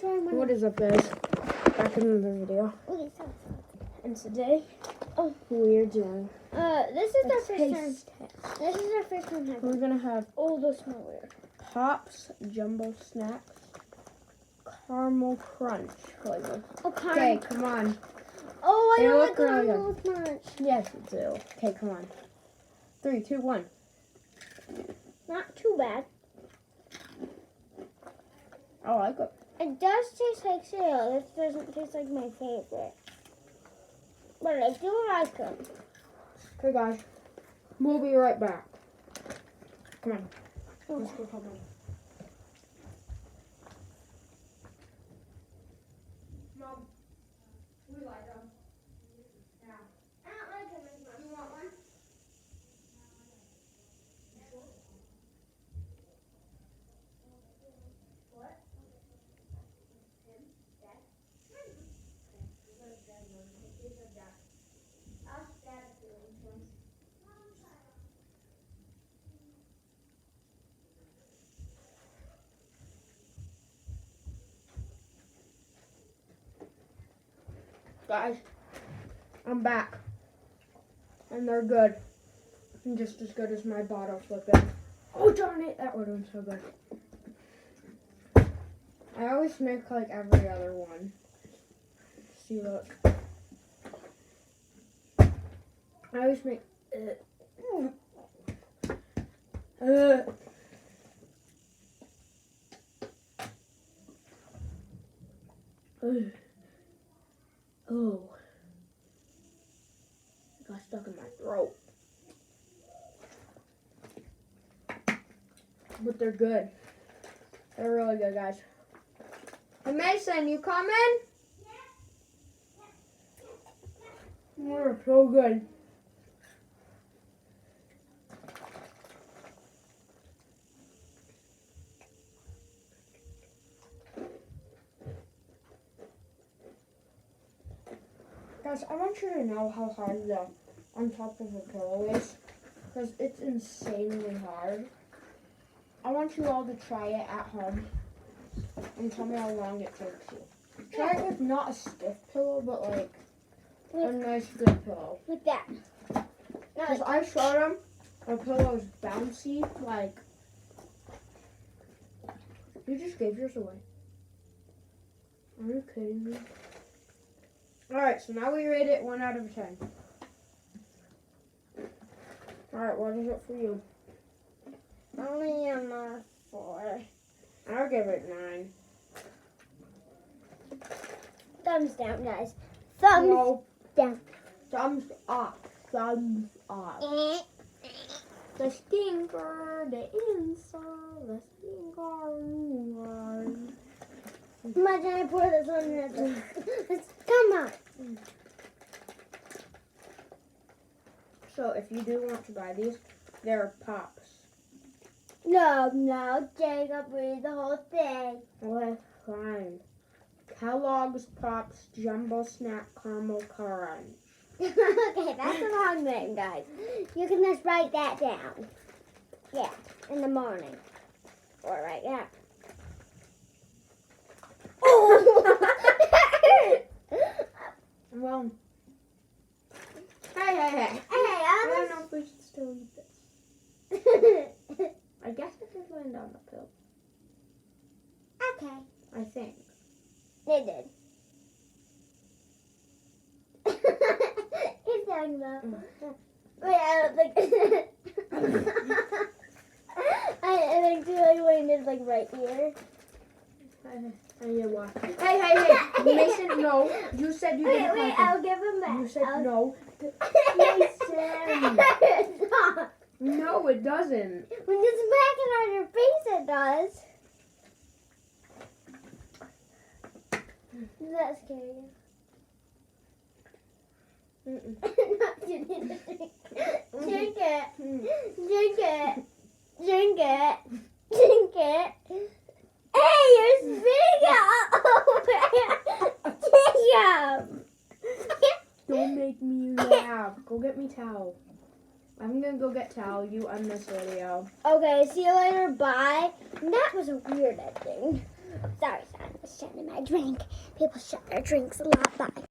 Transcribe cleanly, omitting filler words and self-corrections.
try one. What is up, guys? Back in another video. Okay, stop. And today, we're doing This is our first time. taste test. This is our first time having. We're gonna have Oh, those smell weird. Pops Jumbo Snacks Caramel Crunch flavor. Oh, Okay, caramel. come on. Oh, I They don't look like really caramel much. Yes, you do. Okay, come on. 3, 2, 1. Not too bad. I like it. It does taste like cereal. This doesn't taste like my favorite. But I do like them. Okay, guys. We'll be right back. Come on. Okay. Let's go help them. Mom, we like them. Yeah. I don't like them as much. You want one? What? Guys, I'm back. And they're good. And just as good as my bottle flipping. Oh, darn it. That would have been so good. I always make like every other one. See, look. I always make. Oh. It got stuck in my throat. But they're good. They're really good, guys. Hey, Mason, you coming? They're so good. Guys, I want you to know how hard the on top of a pillow is, because it's insanely hard. I want you all to try it at home and tell me how long it takes you. Try it with not a stiff pillow, but like a nice good pillow. Like that. Because I showed them a pillow is bouncy, like, you just gave yours away. Are you kidding me? Alright, so now we rate it 1 out of 10. Alright, what is it for you? Only a 4. I'll give it 9. Thumbs down, guys. Thumbs No, down. thumbs up. Thumbs up. The stinker, the inside, the stinker. Imagine I pour this on your Come on. So if you do want to buy these, they're Pops. No, Jacob, read the whole thing. Well, fine. Kellogg's Pops Jumbo Snack Caramel Crunch. Okay, that's a long name, guys. You can just write that down. Yeah, in the morning. Or right now. Well, hey. I don't know if we should still eat this. I guess it is laying down the pill. Okay. I think. They did. He's talking about. Wait, I don't think. I think Julie landed like right here. Hey. Mason, no. You said you didn't Wait, like it. I'll give him back. You said I'll... no. Mason. Stop. No, it doesn't. When you smack it on your face, it does. Does that scare you? No, you need to drink. Drink it. Drink it. Drink it. Drink it. Hey, you're spitting it all over. Jacob. Don't make me laugh. Go get me towel. I'm gonna go get towel. You end this video. Okay, see you later. Bye. And that was a weird ending. Sorry, son. I was trying to my drink. People shut their drinks a lot. Bye.